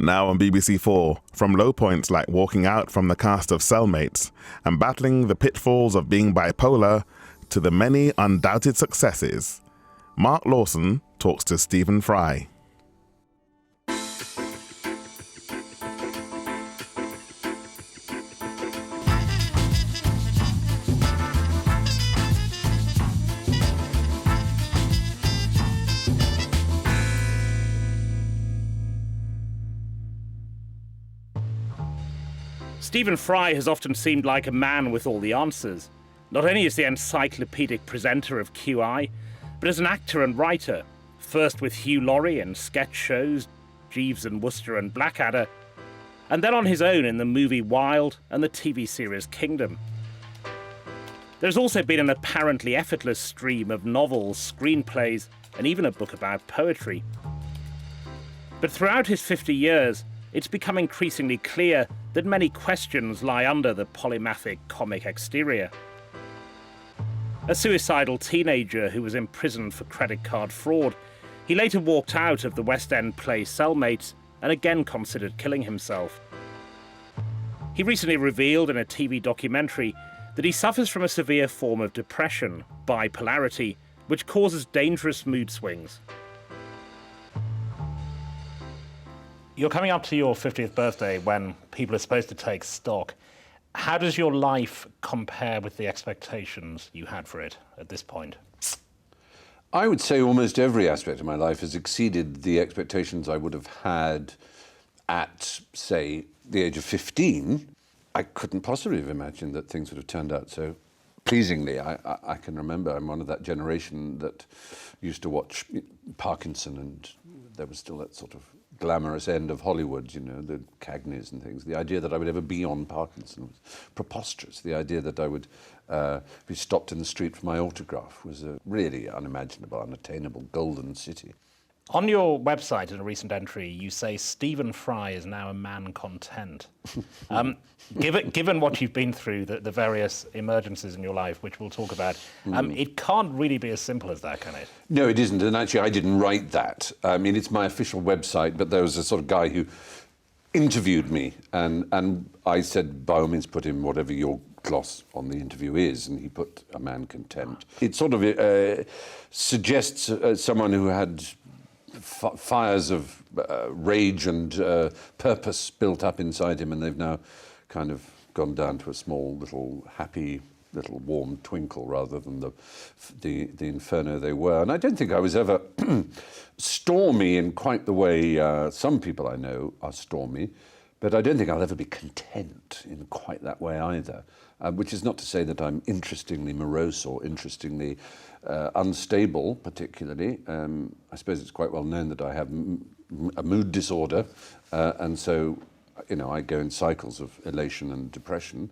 Now on BBC4, from low points like walking out from the cast of Cellmates and battling the pitfalls of being bipolar to the many undoubted successes, Mark Lawson talks to Stephen Fry. Stephen Fry has often seemed like a man with all the answers, not only as the encyclopedic presenter of QI, but as an actor and writer, first with Hugh Laurie in sketch shows, Jeeves and Wooster and Blackadder, and then on his own in the movie Wild and the TV series Kingdom. There's also been an apparently effortless stream of novels, screenplays, and even a book about poetry. But throughout his 50 years, it's become increasingly clear that many questions lie under the polymathic comic exterior. A suicidal teenager who was imprisoned for credit card fraud, he later walked out of the West End play Cellmates and again considered killing himself. He recently revealed in a TV documentary that he suffers from a severe form of depression, bipolarity, which causes dangerous mood swings. You're coming up to your 50th birthday when people are supposed to take stock. How does your life compare with the expectations you had for it at this point? I would say almost every aspect of my life has exceeded the expectations I would have had at, say, the age of 15. I couldn't possibly have imagined that things would have turned out so pleasingly. I can remember I'm one of that generation that used to watch Parkinson, and there was still that sort of glamorous end of Hollywood, you know, the Cagneys and things. The idea that I would ever be on Parkinson was preposterous. The idea that I would be stopped in the street for my autograph was a really unimaginable, unattainable golden city. On your website, in a recent entry, you say Stephen Fry is now a man content. Given what you've been through, the various emergencies in your life, which we'll talk about, it can't really be as simple as that, can it? No, it isn't. And actually, I didn't write that. I mean, it's my official website, but there was a sort of guy who interviewed me, and I said, by all means, put in whatever your gloss on the interview is, and he put a man content. It sort of suggests someone who had fires of rage and purpose built up inside him, and they've now kind of gone down to a small little happy little warm twinkle rather than the inferno they were. And I don't think I was ever stormy in quite the way some people I know are stormy, but I don't think I'll ever be content in quite that way either, which is not to say that I'm interestingly morose or interestingly unstable, particularly. I suppose it's quite well known that I have a mood disorder, and so, you know, I go in cycles of elation and depression.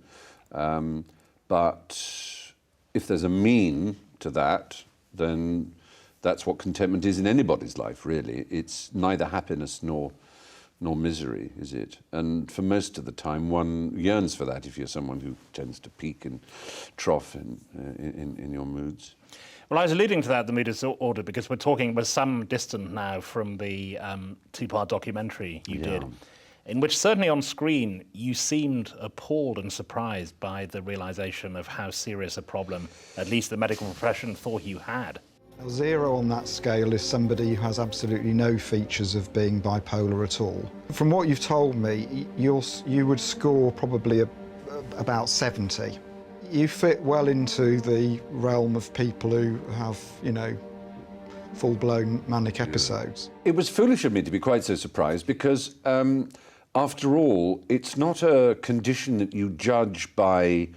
But if there's a mean to that, then that's what contentment is in anybody's life, really. It's neither happiness nor misery, is it? And for most of the time, one yearns for that if you're someone who tends to peak and trough in your moods. Well, I was alluding to that, the mood disorder, because we're some distant now from the two-part documentary you did, in which certainly on screen you seemed appalled and surprised by the realization of how serious a problem, at least the medical profession, thought you had. 0 on that scale is somebody who has absolutely no features of being bipolar at all. From what you've told me, you would score probably about 70. You fit well into the realm of people who have, you know, full-blown manic episodes. It was foolish of me to be quite so surprised because, after all, it's not a condition that you judge by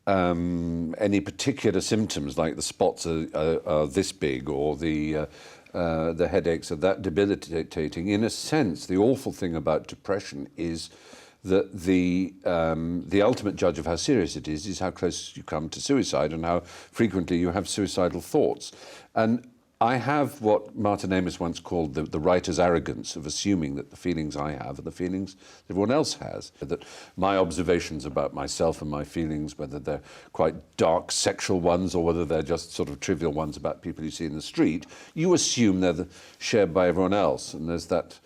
any particular symptoms, like the spots are this big or the headaches are that debilitating. In a sense, the awful thing about depression is that the ultimate judge of how serious it is how close you come to suicide and how frequently you have suicidal thoughts. And I have what Martin Amis once called the writer's arrogance of assuming that the feelings I have are the feelings everyone else has. That my observations about myself and my feelings, whether they're quite dark sexual ones or whether they're just sort of trivial ones about people you see in the street, you assume they're shared by everyone else. And there's that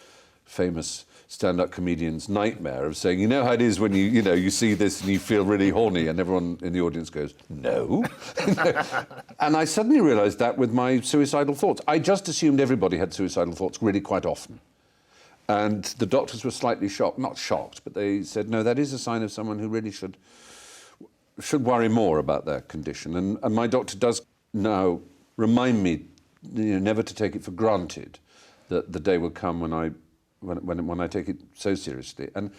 famous stand-up comedian's nightmare of saying, you know how it is when you see this and you feel really horny, and everyone in the audience goes, no. And I suddenly realised that with my suicidal thoughts. I just assumed everybody had suicidal thoughts really quite often. And the doctors were slightly shocked, not shocked, but they said, no, that is a sign of someone who really should worry more about their condition. And my doctor does now remind me, never to take it for granted that the day will come when I take it so seriously. And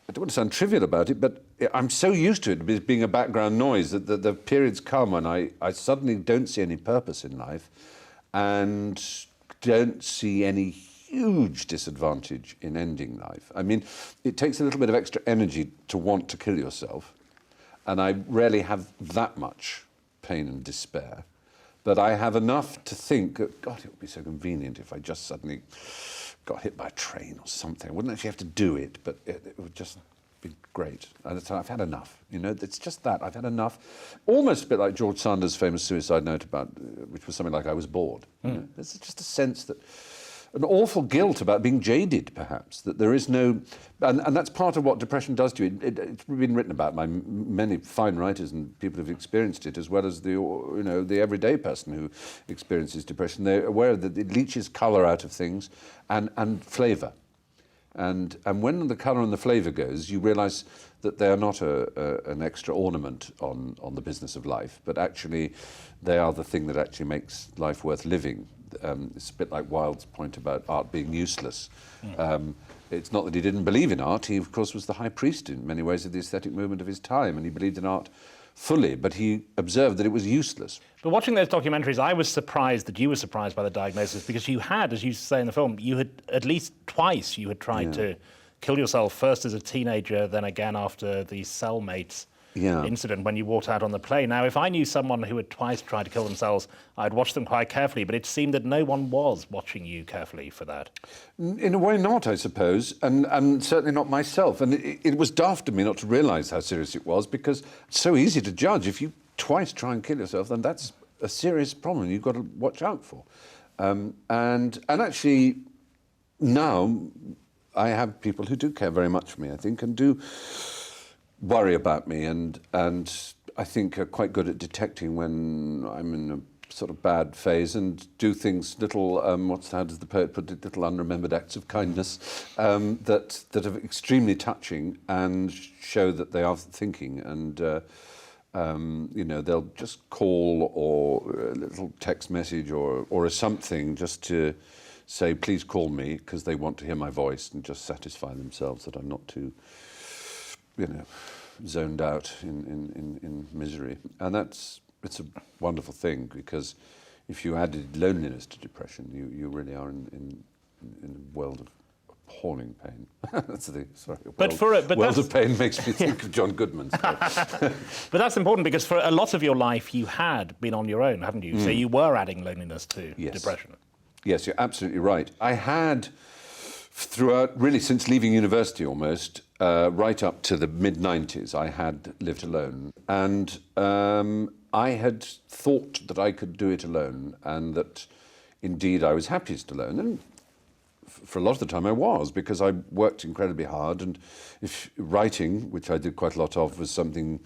I don't want to sound trivial about it, but I'm so used to it being a background noise that the periods come when I suddenly don't see any purpose in life and don't see any huge disadvantage in ending life. I mean, it takes a little bit of extra energy to want to kill yourself, and I rarely have that much pain and despair. But I have enough to think, God, it would be so convenient if I just suddenly got hit by a train or something. I wouldn't actually have to do it, but it would just be great. And so I've had enough, it's just that. I've had enough. Almost a bit like George Sanders' famous suicide note which was something like, I was bored. There's just a sense that, an awful guilt about being jaded, perhaps, that there is no... And that's part of what depression does to you. It's been written about by many fine writers and people who've experienced it, as well as the everyday person who experiences depression. They're aware that it leaches colour out of things and flavour. And when the colour and the flavour goes, you realise that they are not an extra ornament on the business of life, but actually they are the thing that actually makes life worth living. It's a bit like Wilde's point about art being useless. It's not that he didn't believe in art. He, of course, was the high priest in many ways of the aesthetic movement of his time, and he believed in art fully, but he observed that it was useless. But watching those documentaries, I was surprised that you were surprised by the diagnosis, because you had, as you say in the film, you had at least twice tried to kill yourself, first as a teenager, then again after the cellmates incident when you walked out on the plane. Now, if I knew someone who had twice tried to kill themselves, I'd watch them quite carefully, but it seemed that no one was watching you carefully for that. In a way not, I suppose, and certainly not myself. And it was daft of me not to realise how serious it was, because it's so easy to judge. If you twice try and kill yourself, then that's a serious problem you've got to watch out for. And actually, now I have people who do care very much for me, I think, and do worry about me, and I think are quite good at detecting when I'm in a sort of bad phase, and do things, little, how does the poet put it, little unremembered acts of kindness that are extremely touching and show that they are thinking, and they'll just call or a little text message or a something just to say, please call me, because they want to hear my voice and just satisfy themselves that I'm not too zoned out in misery. And it's a wonderful thing, because if you added loneliness to depression, you really are in a world of appalling pain. World of pain makes me think of John Goodman's. But that's important, because for a lot of your life you had been on your own, haven't you? So you were adding loneliness to depression. Yes, you're absolutely right. I had, throughout, really since leaving university almost, right up to the mid-90s, I had lived alone. And I had thought that I could do it alone, and that indeed I was happiest alone. And for a lot of the time I was, because I worked incredibly hard, and if writing, which I did quite a lot of, was something,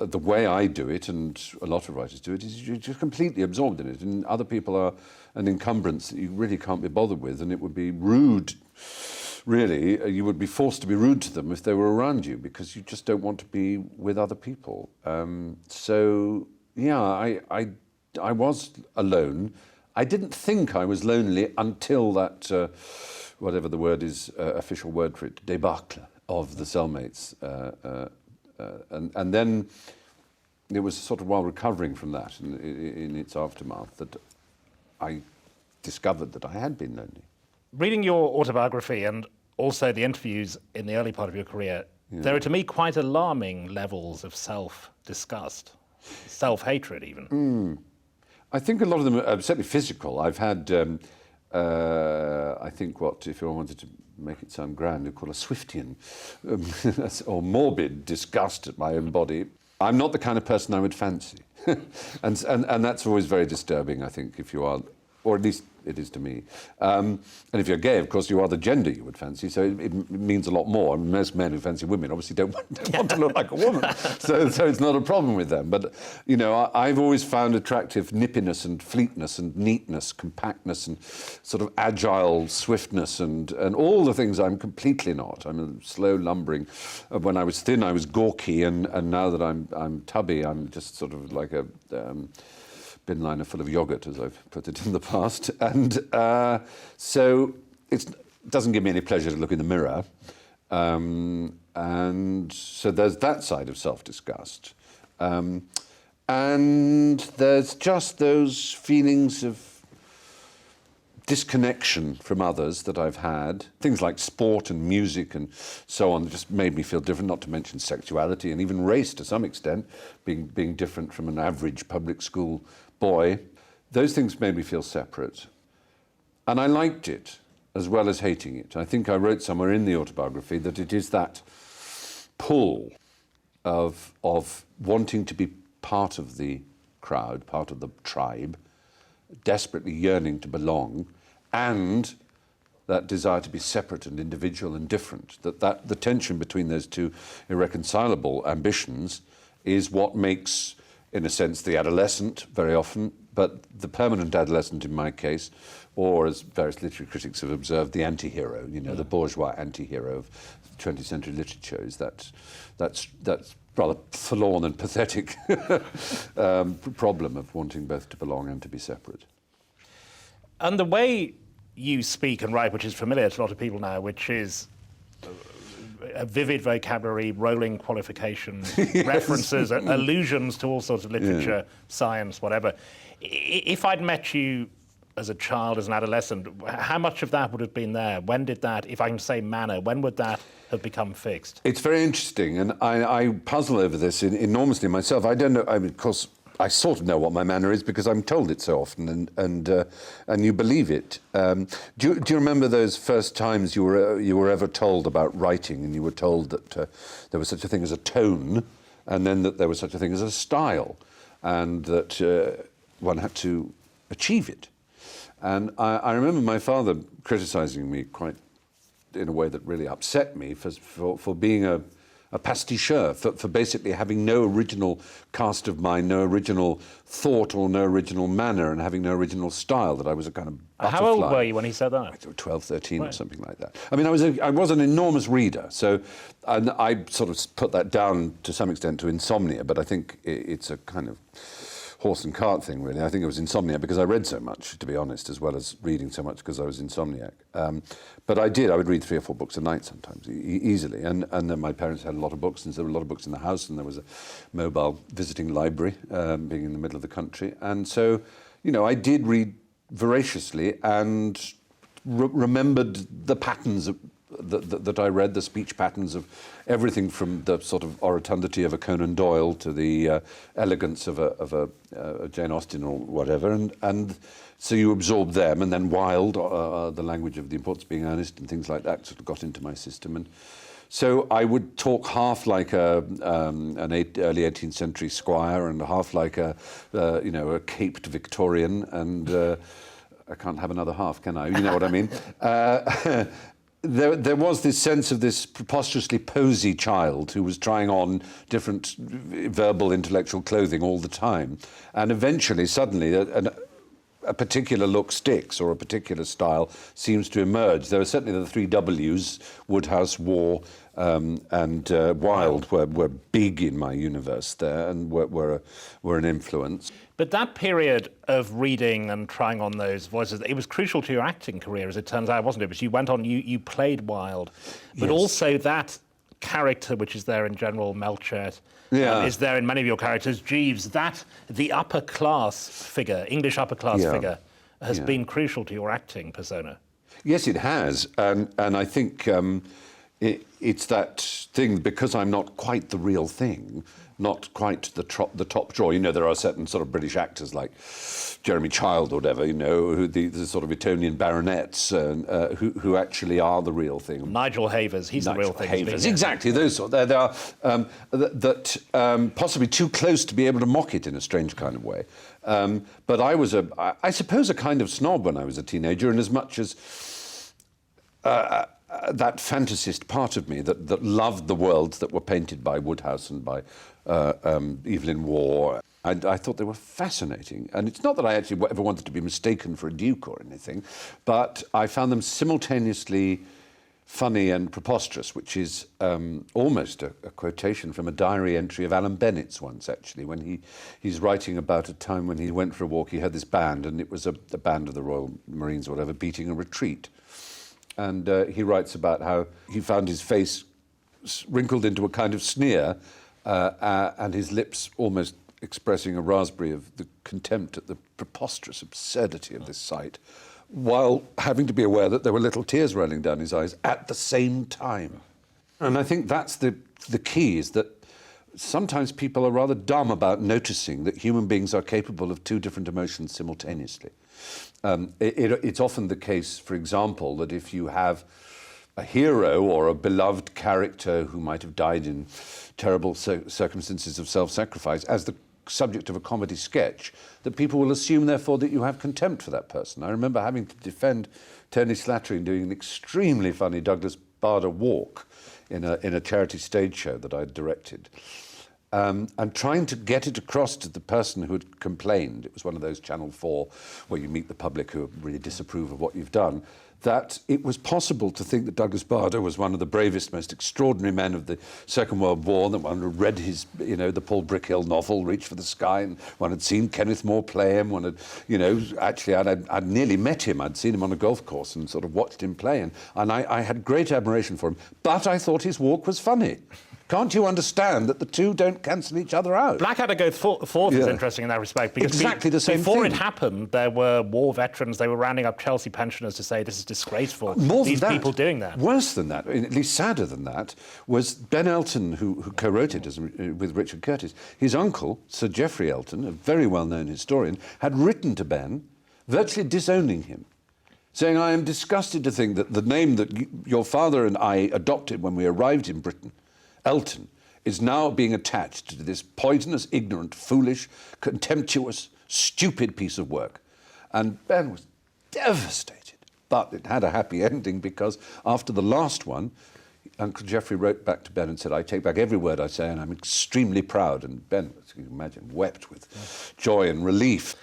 the way I do it, and a lot of writers do it, is you're just completely absorbed in it, and other people are an encumbrance that you really can't be bothered with, and it would be rude, really, you would be forced to be rude to them if they were around you, because you just don't want to be with other people. I was alone. I didn't think I was lonely until that, whatever the word is, official word for it, debacle of the cellmates. And then it was sort of while recovering from that in its aftermath that I discovered that I had been lonely. Reading your autobiography and also the interviews in the early part of your career, there are to me quite alarming levels of self-disgust, self-hatred even. I think a lot of them are certainly physical. I've had, I think what, if I wanted to make it sound grand, you'd call a Swiftian or morbid disgust at my own body. I'm not the kind of person I would fancy. and that's always very disturbing, I think, if you are or at least it is to me. And if you're gay, of course, you are the gender you would fancy, so it means a lot more. I mean, most men who fancy women obviously don't want to look like a woman, so it's not a problem with them. But, you know, I've always found attractive nippiness and fleetness and neatness, compactness and sort of agile swiftness and all the things I'm completely not. I'm a slow, lumbering. When I was thin, I was gawky, and now that I'm tubby, I'm just sort of like a... bin liner full of yogurt, as I've put it in the past. And so it doesn't give me any pleasure to look in the mirror. And so there's that side of self-disgust. And there's just those feelings of disconnection from others that I've had. Things like sport and music and so on that just made me feel different, not to mention sexuality and even race to some extent, being different from an average public school boy. Those things made me feel separate. And I liked it as well as hating it. I think I wrote somewhere in the autobiography that it is that pull of wanting to be part of the crowd, part of the tribe, desperately yearning to belong, and that desire to be separate and individual and different. That the tension between those two irreconcilable ambitions is what makes, in a sense, the adolescent very often, but the permanent adolescent in my case, or as various literary critics have observed, the anti-hero, you know, the bourgeois anti-hero of 20th century literature, is that's rather forlorn and pathetic problem of wanting both to belong and to be separate. And the way you speak and write, which is familiar to a lot of people now, which is a vivid vocabulary, rolling qualifications, yes. References, allusions to all sorts of literature, science, whatever. If I'd met you as a child, as an adolescent, how much of that would have been there? When did that, if I can say manner, when would that have become fixed? It's very interesting, and I puzzle over this enormously myself. I don't know, I mean, of course, I sort of know what my manner is because I'm told it so often, and you believe it. Do you remember those first times you were ever told about writing, and you were told that there was such a thing as a tone, and then that there was such a thing as a style, and that one had to achieve it? And I remember my father criticising me quite in a way that really upset me for being a pasticheur, for basically having no original cast of mind, no original thought or no original manner, and having no original style, that I was a kind of butterfly. How old were you when he said that? 12, 13 right. Or something like that. I mean, I was an enormous reader, so and I sort of put that down to some extent to insomnia, but I think it's a kind of horse and cart thing, really. I think it was insomnia because I read so much, to be honest, as well as reading so much because I was insomniac. But I would read 3 or 4 books a night sometimes, easily. And then my parents had a lot of books, and there were a lot of books in the house, and there was a mobile visiting library, being in the middle of the country. And so, you know, I did read voraciously and remembered the patterns that I read, the speech patterns of everything from the sort of orotundity of a Conan Doyle to the elegance of a Jane Austen or whatever, and so you absorb them, and then Wilde, the language of the importance of being earnest and things like that, sort of got into my system. And so I would talk half like an early 18th century squire and half like a caped Victorian, and I can't have another half, can I? You know what I mean? There was this sense of this preposterously posy child who was trying on different verbal, intellectual clothing all the time. And eventually, suddenly, a particular look sticks, or a particular style seems to emerge. There are certainly the 3 W's, Woodhouse, War, and Wilde were big in my universe there, and were an influence. But that period of reading and trying on those voices, it was crucial to your acting career, as it turns out, wasn't it? But you went on, you played Wilde, but yes. Also that character, which is there in General Melchett, is there in many of your characters, Jeeves, that the upper class figure, English upper class figure, has been crucial to your acting persona. Yes, it has, and I think it's that thing, because I'm not quite the real thing, not quite the top drawer. You know, there are certain sort of British actors like Jeremy Child or whatever, you know, who the sort of Etonian baronets who actually are the real thing. Nigel Havers, he's the real thing. Havers, exactly, those sort. They are possibly too close to be able to mock it in a strange kind of way. But I was, I suppose, a kind of snob when I was a teenager, in as much as that fantasist part of me that loved the worlds that were painted by Woodhouse and by Evelyn Waugh. I thought they were fascinating. And it's not that I actually ever wanted to be mistaken for a duke or anything, but I found them simultaneously funny and preposterous, which is almost a quotation from a diary entry of Alan Bennett's once, actually, when he's writing about a time when he went for a walk. He had this band, and it was a band of the Royal Marines or whatever, beating a retreat. And he writes about how he found his face wrinkled into a kind of sneer and his lips almost expressing a raspberry of the contempt at the preposterous absurdity of this sight, while having to be aware that there were little tears running down his eyes at the same time. And I think that's the key, is that sometimes people are rather dumb about noticing that human beings are capable of two different emotions simultaneously. It's often the case, for example, that if you have a hero or a beloved character who might have died in terrible circumstances of self-sacrifice as the subject of a comedy sketch, that people will assume, therefore, that you have contempt for that person. I remember having to defend Tony Slattery doing an extremely funny Douglas Bader walk in a charity stage show that I'd directed. And trying to get it across to the person who had complained, it was one of those Channel 4 where you meet the public who really disapprove of what you've done, that it was possible to think that Douglas Bader was one of the bravest, most extraordinary men of the Second World War, that one had read his, you know, the Paul Brickhill novel, Reach for the Sky, and one had seen Kenneth More play him, one had, you know, actually I'd nearly met him, I'd seen him on a golf course and sort of watched him play, and I had great admiration for him, but I thought his walk was funny. Can't you understand that the two don't cancel each other out? Blackadder Goes Forth is interesting in that respect, because exactly the same before thing. it happened, there were war veterans, they were rounding up Chelsea pensioners to say this is disgraceful. More These than that, people doing that. Worse than that, at least sadder than that, was Ben Elton, who co-wrote it with Richard Curtis. His uncle, Sir Geoffrey Elton, a very well-known historian, had written to Ben, virtually disowning him, saying, I am disgusted to think that the name that your father and I adopted when we arrived in Britain, Elton, is now being attached to this poisonous, ignorant, foolish, contemptuous, stupid piece of work. And Ben was devastated. But it had a happy ending, because after the last one, Uncle Geoffrey wrote back to Ben and said, I take back every word I say, and I'm extremely proud. And Ben, as you can imagine, wept with joy and relief.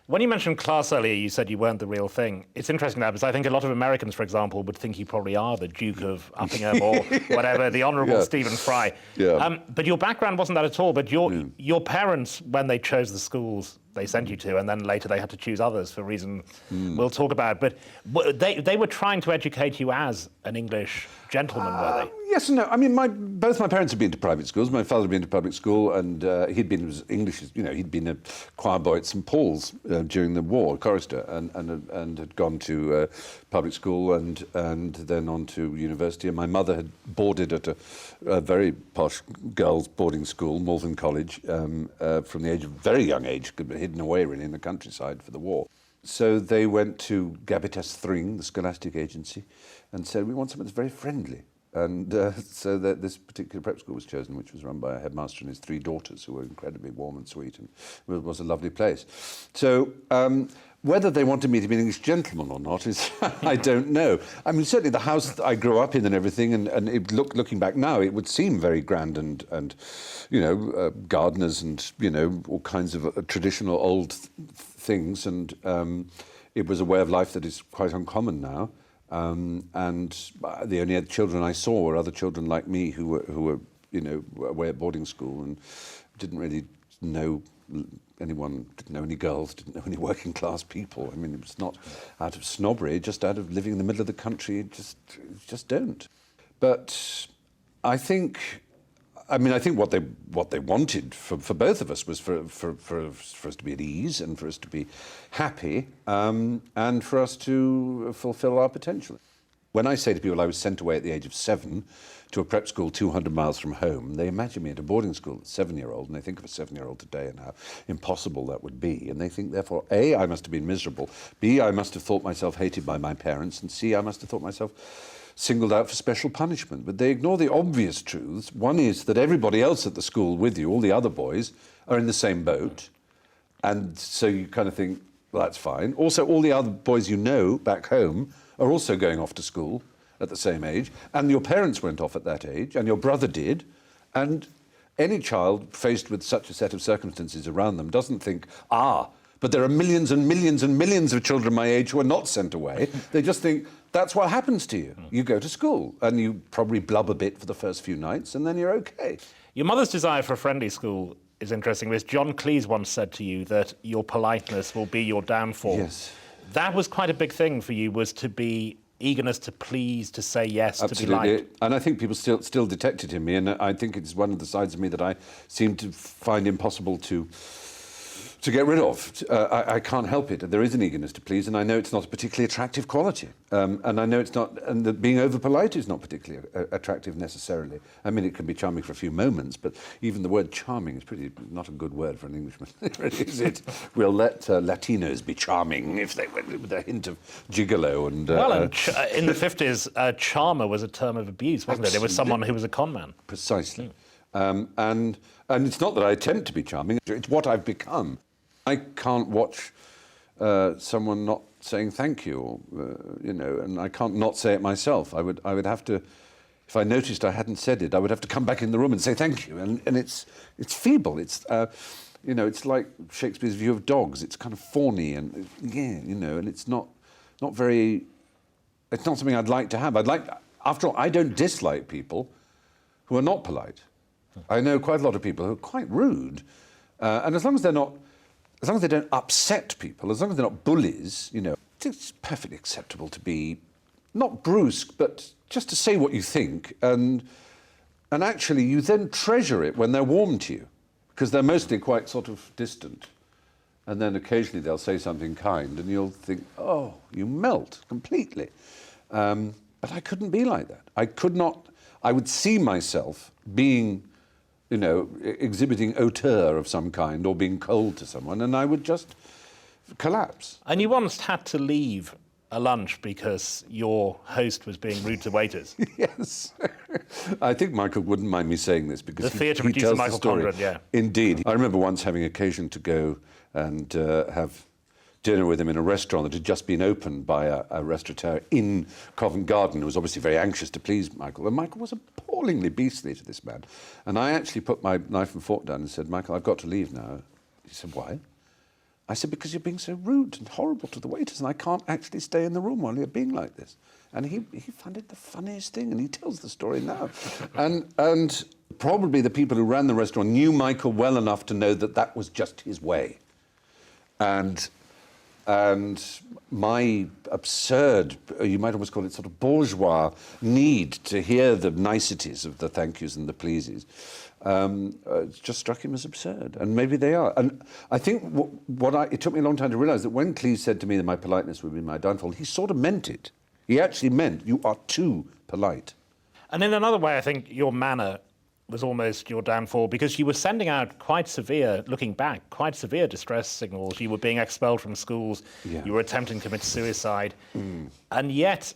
When you mentioned class earlier, you said you weren't the real thing. It's interesting that, because I think a lot of Americans, for example, would think you probably are the Duke of Uppingham or whatever, the Honourable Stephen Fry. Yeah. But your background wasn't that at all. But your parents, when they chose the schools they sent you to, and then later they had to choose others for a reason we'll talk about, but they were trying to educate you as an English gentleman, were they? Yes and no. I mean, both my parents had been to private schools. My father had been to public school, and he'd been English. You know, he'd been a choir boy at St Paul's during the war, chorister, and had gone to public school and then on to university. And my mother had boarded at a very posh girls' boarding school, Malvern College, from the age of very young age, hidden away really in the countryside for the war. So they went to Gabitas Thring, the scholastic agency, and said, we want something that's very friendly. And so that this particular prep school was chosen, which was run by a headmaster and his 3 daughters, who were incredibly warm and sweet, and it was a lovely place. So whether they wanted me to be an English gentleman or not is, I don't know. I mean, certainly the house that I grew up in and everything, and it looking back now, it would seem very grand and you know, gardeners and, you know, all kinds of traditional old things, and it was a way of life that is quite uncommon now. And the only other children I saw were other children like me who were you know, away at boarding school and didn't really know anyone, didn't know any girls, didn't know any working class people. I mean, it was not out of snobbery, just out of living in the middle of the country. Just don't. But I think what they wanted for both of us was for us to be at ease and for us to be happy, and for us to fulfil our potential. When I say to people I was sent away at the age of 7 to a prep school 200 miles from home, they imagine me at a boarding school, a 7-year-old, and they think of a 7-year-old today and how impossible that would be. And they think, therefore, A, I must have been miserable, B, I must have thought myself hated by my parents, and C, I must have thought myself singled out for special punishment. But they ignore the obvious truths. One is that everybody else at the school with you, all the other boys, are in the same boat. And so you kind of think, well, that's fine. Also, all the other boys you know back home are also going off to school at the same age, and your parents went off at that age, and your brother did, and any child faced with such a set of circumstances around them doesn't think, but there are millions and millions and millions of children my age who are not sent away. They just think, that's what happens to you. You go to school, and you probably blub a bit for the first few nights, and then you're okay. Your mother's desire for a friendly school is interesting, because John Cleese once said to you that your politeness will be your downfall. Yes. That was quite a big thing for you, was to be eagerness to please, to say yes, Absolutely. to be liked. And I think people still detect it in me, and I think it's one of the sides of me that I seem to find impossible to get rid of. I can't help it. There is an eagerness to please, and I know it's not a particularly attractive quality. And I know it's not, and that being over-polite is not particularly attractive necessarily. I mean, it can be charming for a few moments, but even the word charming is pretty not a good word for an Englishman, is it? We'll let Latinos be charming if they went with a hint of gigolo. And in the 50s, charmer was a term of abuse, wasn't it? It was someone who was a con man. Precisely. And it's not that I attempt to be charming, it's what I've become. I can't watch someone not saying thank you, or, and I can't not say it myself. I would have to, if I noticed I hadn't said it, I would have to come back in the room and say thank you. And it's feeble. It's it's like Shakespeare's view of dogs. It's kind of fawny and and it's not very. It's not something I'd like to have. After all, I don't dislike people who are not polite. I know quite a lot of people who are quite rude, and as long as they don't upset people, as long as they're not bullies, it's perfectly acceptable to be not brusque, but just to say what you think, and actually you then treasure it when they're warm to you, because they're mostly quite sort of distant, and then occasionally they'll say something kind, and you'll think, oh, you melt completely. But I couldn't be like that. I would see myself being exhibiting hauteur of some kind or being cold to someone, and I would just collapse. And you once had to leave a lunch because your host was being rude to waiters. Yes. I think Michael wouldn't mind me saying this because the theatre he producer tells Michael the story. Conrad, yeah. Indeed. I remember once having occasion to go and have dinner with him in a restaurant that had just been opened by a restaurateur in Covent Garden, who was obviously very anxious to please Michael. And Michael was appallingly beastly to this man. And I actually put my knife and fork down and said, Michael, I've got to leave now. He said, why? I said, because you're being so rude and horrible to the waiters, and I can't actually stay in the room while you're being like this. And he found it the funniest thing, and he tells the story now. and probably the people who ran the restaurant knew Michael well enough to know that that was just his way. And my absurd, you might almost call it sort of bourgeois, need to hear the niceties of the thank yous and the pleases just struck him as absurd. And maybe they are. And I think it took me a long time to realise that when Cleese said to me that my politeness would be my downfall, he sort of meant it. He actually meant you are too polite. And in another way, I think your manner was almost your downfall, because you were sending out looking back, quite severe distress signals. You were being expelled from schools. Yeah. You were attempting to commit suicide. And yet,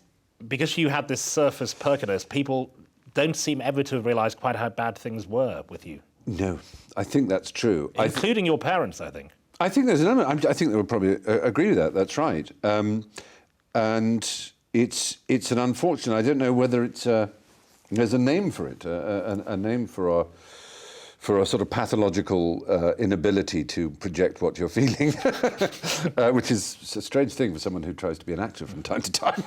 because you had this surface perkiness, people don't seem ever to have realised quite how bad things were with you. No, I think that's true. Including your parents, I think. I think there's an element. I think they would probably agree with that. That's right. And it's an unfortunate, I don't know whether it's there's a name for it, a name for a sort of pathological inability to project what you're feeling, which is a strange thing for someone who tries to be an actor from time to time,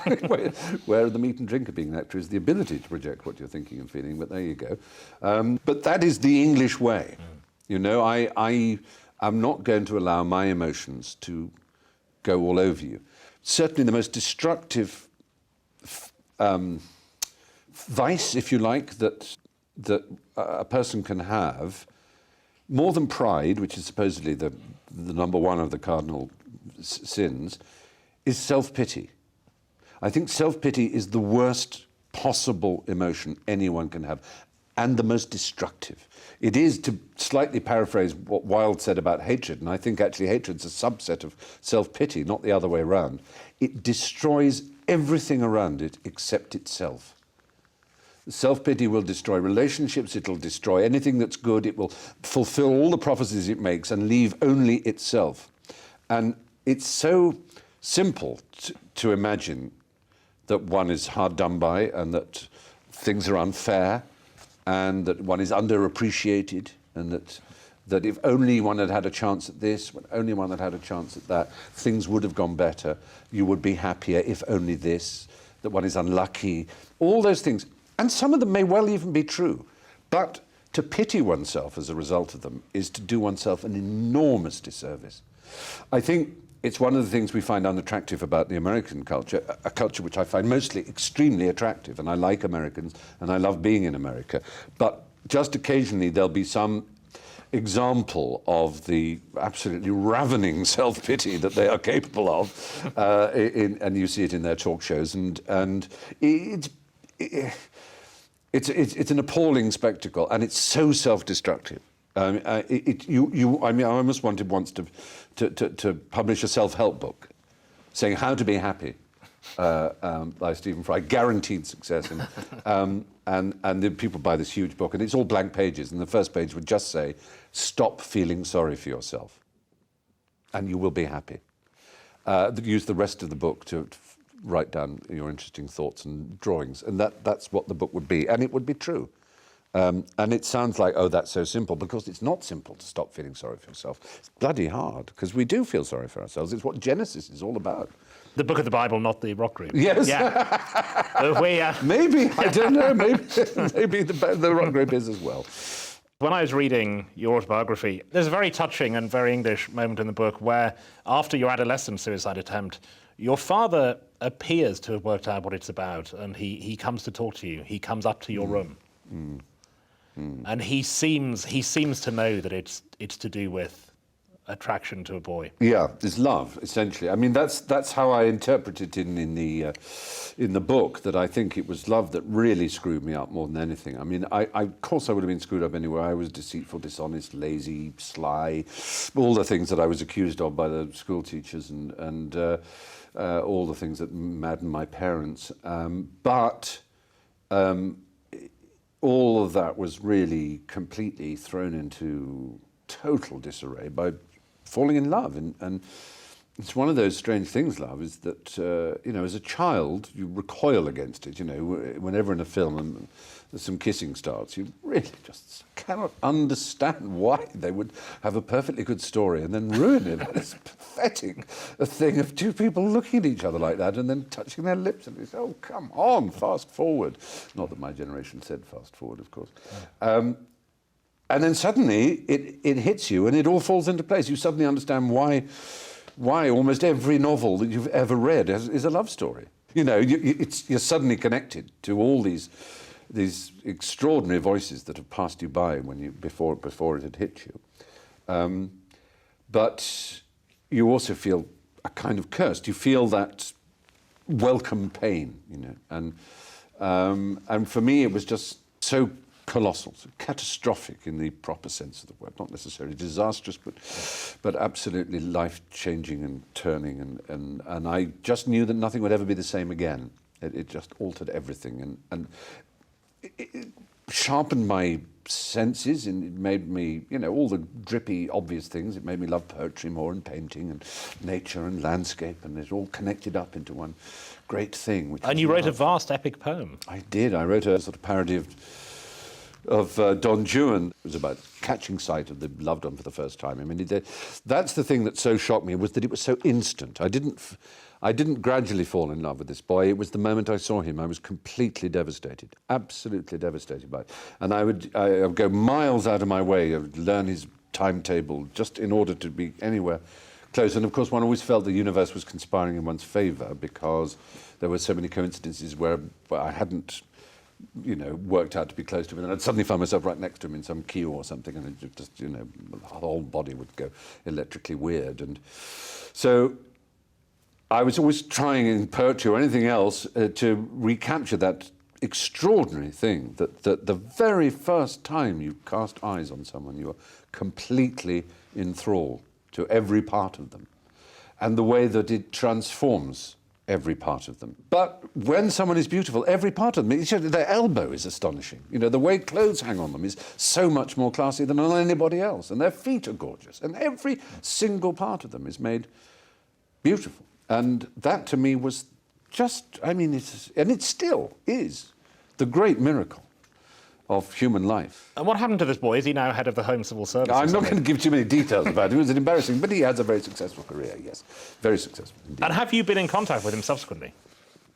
where the meat and drink of being an actor is the ability to project what you're thinking and feeling, but there you go. But that is the English way. I am not going to allow my emotions to go all over you. Certainly the most destructive vice, if you like, that a person can have, more than pride, which is supposedly the number one of the cardinal sins, is self-pity. I think self-pity is the worst possible emotion anyone can have, and the most destructive. It is, to slightly paraphrase what Wilde said about hatred, and I think actually hatred's a subset of self-pity, not the other way around. It destroys everything around it except itself. Self-pity will destroy relationships, it'll destroy anything that's good, it will fulfill all the prophecies it makes and leave only itself. And it's so simple to imagine that one is hard done by and that things are unfair and that one is underappreciated and that if only one had had a chance at this, when only one had had a chance at that, things would have gone better, you would be happier if only this, that one is unlucky, all those things. And some of them may well even be true, but to pity oneself as a result of them is to do oneself an enormous disservice. I think it's one of the things we find unattractive about the American culture, a culture which I find mostly extremely attractive, and I like Americans, and I love being in America. But just occasionally there'll be some example of the absolutely ravening self-pity that they are capable of, and you see it in their talk shows, and it's an appalling spectacle, and it's so self-destructive. I almost wanted once to publish a self-help book saying how to be happy by Stephen Fry, guaranteed success. And then people buy this huge book, and it's all blank pages, and the first page would just say, stop feeling sorry for yourself, and you will be happy. Use the rest of the book to write down your interesting thoughts and drawings, and that's what the book would be, and it would be true. And it sounds like, oh, that's so simple, because it's not simple to stop feeling sorry for yourself. It's bloody hard, because we do feel sorry for ourselves. It's what Genesis is all about. The book of the Bible, not the rock group. Yes. Yeah. Maybe, I don't know, maybe the rock group is as well. When I was reading your autobiography, there's a very touching and very English moment in the book where, after your adolescent suicide attempt, your father appears to have worked out what it's about, and he comes to talk to you. He comes up to your room. And he seems to know that it's to do with attraction to a boy. Yeah, it's love, essentially. I mean, that's how I interpret it in the book, that I think it was love that really screwed me up more than anything. I mean, of course I would have been screwed up anyway. I was deceitful, dishonest, lazy, sly, all the things that I was accused of by the school teachers and all the things that maddened my parents. But all of that was really completely thrown into total disarray by falling in love. And it's one of those strange things, love, is that, as a child, you recoil against it. Whenever in a film some kissing starts, you really just cannot understand why they would have a perfectly good story and then ruin it. It's pathetic, a thing of two people looking at each other like that and then touching their lips, and you say, oh, come on, fast forward. Not that my generation said fast forward, of course. And then suddenly it hits you and it all falls into place. You suddenly understand why almost every novel that you've ever read is a love story. You're suddenly connected to all these extraordinary voices that have passed you by before it had hit you. But you also feel a kind of cursed. You feel that welcome pain, and for me it was just so colossal, so catastrophic in the proper sense of the word, not necessarily disastrous, but absolutely life-changing and turning, and I just knew that nothing would ever be the same again. It just altered everything, and it sharpened my senses, and it made me, all the drippy, obvious things. It made me love poetry more, and painting, and nature, and landscape, and it all connected up into one great thing. And you wrote a vast epic poem. I did. I wrote a sort of parody of Don Juan. It was about catching sight of the loved one for the first time. I mean, that's the thing that so shocked me, was that it was so instant. I didn't gradually fall in love with this boy. It was the moment I saw him, I was completely devastated, absolutely devastated by it. And I would go miles out of my way, I would learn his timetable just in order to be anywhere close. And of course, one always felt the universe was conspiring in one's favour, because there were so many coincidences where I hadn't worked out to be close to him, and I'd suddenly find myself right next to him in some queue or something, and it just, the whole body would go electrically weird. And so I was always trying in poetry or anything else to recapture that extraordinary thing that the very first time you cast eyes on someone, you are completely enthralled to every part of them, and the way that it transforms every part of them. But when someone is beautiful, every part of them, their elbow is astonishing. You know, the way clothes hang on them is so much more classy than on anybody else, and their feet are gorgeous, and every single part of them is made beautiful. And that to me was just, I mean, it still is the great miracle of human life. And what happened to this boy? Is he now head of the Home Civil Service? I'm not going to give too many details about it. It was an embarrassing, but he has a very successful career, yes. Very successful indeed. And have you been in contact with him subsequently?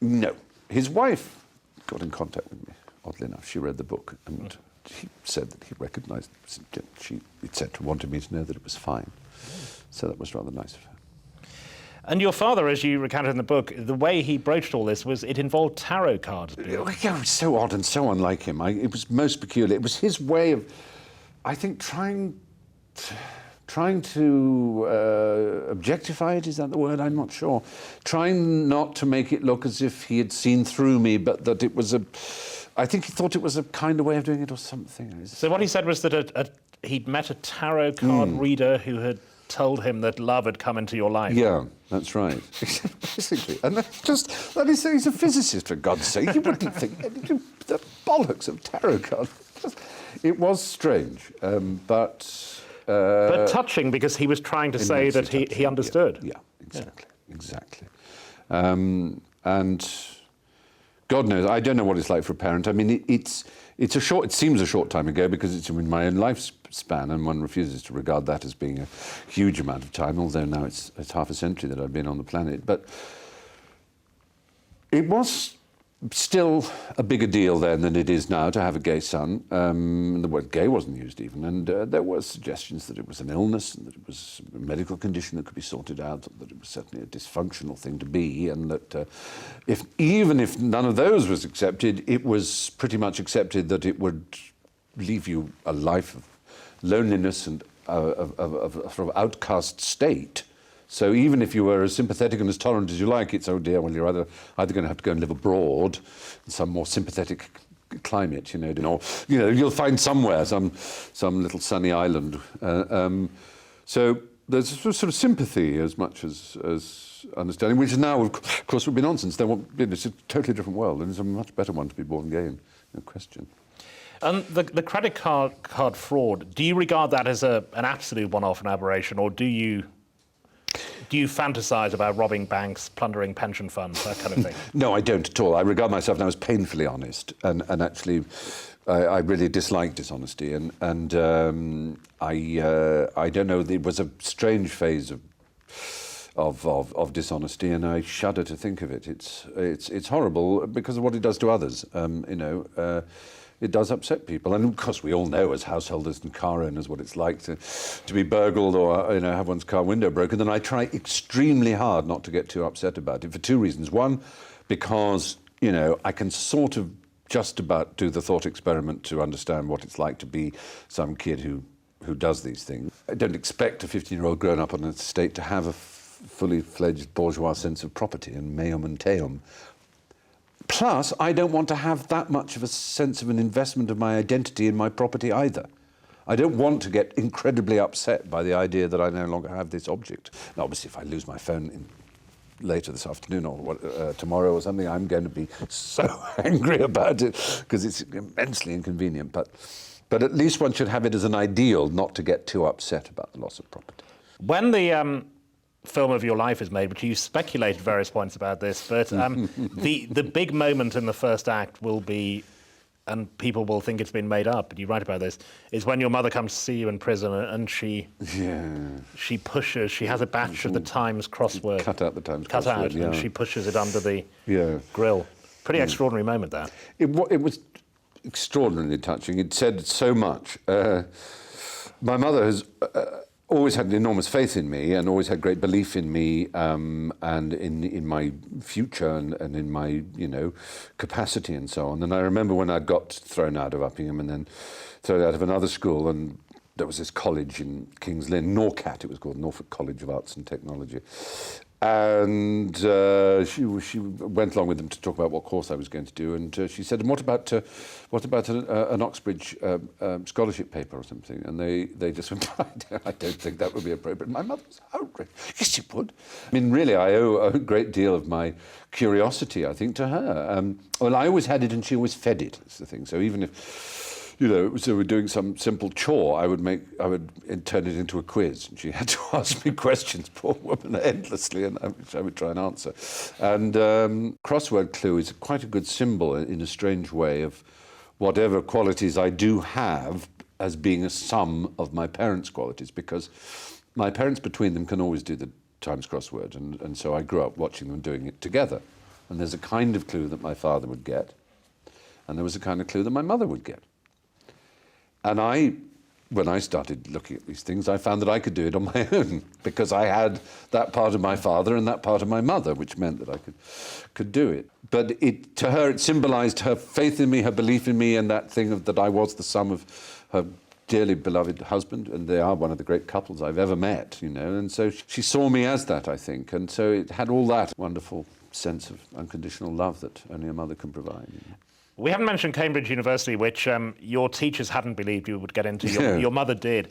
No. His wife got in contact with me, oddly enough. She read the book and he said that he recognised, she, etc., wanted me to know that it was fine. So that was rather nice of her. And your father, as you recounted in the book, the way he broached all this was it involved tarot cards. Yeah, it was so odd and so unlike him. It was most peculiar. It was his way of, I think, trying to objectify it. Is that the word? I'm not sure. Trying not to make it look as if he had seen through me, but that it was I think he thought it was a kind of way of doing it or something. So what he said was that he'd met a tarot card reader who had told him that love had come into your life. Yeah, that's right. Basically. And let me say, he's a physicist, for God's sake. You wouldn't think the bollocks of tarot cards. It was strange, but touching, because he was trying to say that he understood. Yeah, exactly. And God knows, I don't know what it's like for a parent. I mean, it seems a short time ago because it's in my own lifespan, and one refuses to regard that as being a huge amount of time, although now it's half a century that I've been on the planet. But it was still a bigger deal then than it is now to have a gay son. The word gay wasn't used even, and there were suggestions that it was an illness, and that it was a medical condition that could be sorted out, that it was certainly a dysfunctional thing to be, and that even if none of those was accepted, it was pretty much accepted that it would leave you a life of loneliness and of a sort of outcast state. So even if you were as sympathetic and as tolerant as you like, it's, oh dear, well, you're either going to have to go and live abroad in some more sympathetic climate, or you'll find somewhere some little sunny island. So there's a sort of sympathy as much as understanding, which is now, of course, would be nonsense. It's a totally different world, and it's a much better one to be born gay in, no question. And the credit card fraud, do you regard that as an absolute one-off, an aberration, or do you fantasize about robbing banks, plundering pension funds, that kind of thing? No, I don't at all. I regard myself now as painfully honest, and actually I really dislike dishonesty, and I don't know, it was a strange phase of dishonesty, and I shudder to think of it. It's horrible because of what it does to others. It does upset people, and of course we all know as householders and car owners what it's like to be burgled or have one's car window broken. And I try extremely hard not to get too upset about it for two reasons. One, because I can sort of just about do the thought experiment to understand what it's like to be some kid who does these things. I don't expect a 15-year-old grown up on an estate to have a fully fledged bourgeois sense of property and meum and teum. Plus, I don't want to have that much of a sense of an investment of my identity in my property either. I don't want to get incredibly upset by the idea that I no longer have this object. Now, obviously, if I lose my phone later this afternoon or tomorrow or something, I'm going to be so angry about it because it's immensely inconvenient. But at least one should have it as an ideal not to get too upset about the loss of property. When the film of your life is made, which you speculated at various points about this, but the big moment in the first act will be, and people will think it's been made up, but you write about this, is when your mother comes to see you in prison and she has a batch of the Times crossword. Cut out the Times crossword, and she pushes it under the grill. Pretty extraordinary moment, that. It was extraordinarily touching. It said so much. My mother has always had enormous faith in me and always had great belief in me and in my future and in my, capacity and so on. And I remember when I got thrown out of Uppingham and then thrown out of another school, and there was this college in King's Lynn, NORCAT it was called, Norfolk College of Arts and Technology. And she went along with them to talk about what course I was going to do. And she said, "And what about an Oxbridge scholarship paper or something?" And they just went, "I don't think that would be appropriate." My mother was outraged. "Yes, it would." I mean, really, I owe a great deal of my curiosity, I think, to her. Well, I always had it, and she always fed it. That's the thing. So even if, so we're doing some simple chore, I would turn it into a quiz, and she had to ask me questions, poor woman, endlessly, and I would try and answer. And crossword clue is quite a good symbol, in a strange way, of whatever qualities I do have as being a sum of my parents' qualities, because my parents, between them, can always do the Times crossword, and so I grew up watching them doing it together. And there's a kind of clue that my father would get, and there was a kind of clue that my mother would get. And when I started looking at these things, I found that I could do it on my own, because I had that part of my father and that part of my mother, which meant that I could do it. But to her, it symbolised her faith in me, her belief in me, and that thing that I was the sum of her dearly beloved husband, and they are one of the great couples I've ever met, And so she saw me as that, I think, and so it had all that wonderful sense of unconditional love that only a mother can provide. We haven't mentioned Cambridge University, which your teachers hadn't believed you would get into. Your mother did.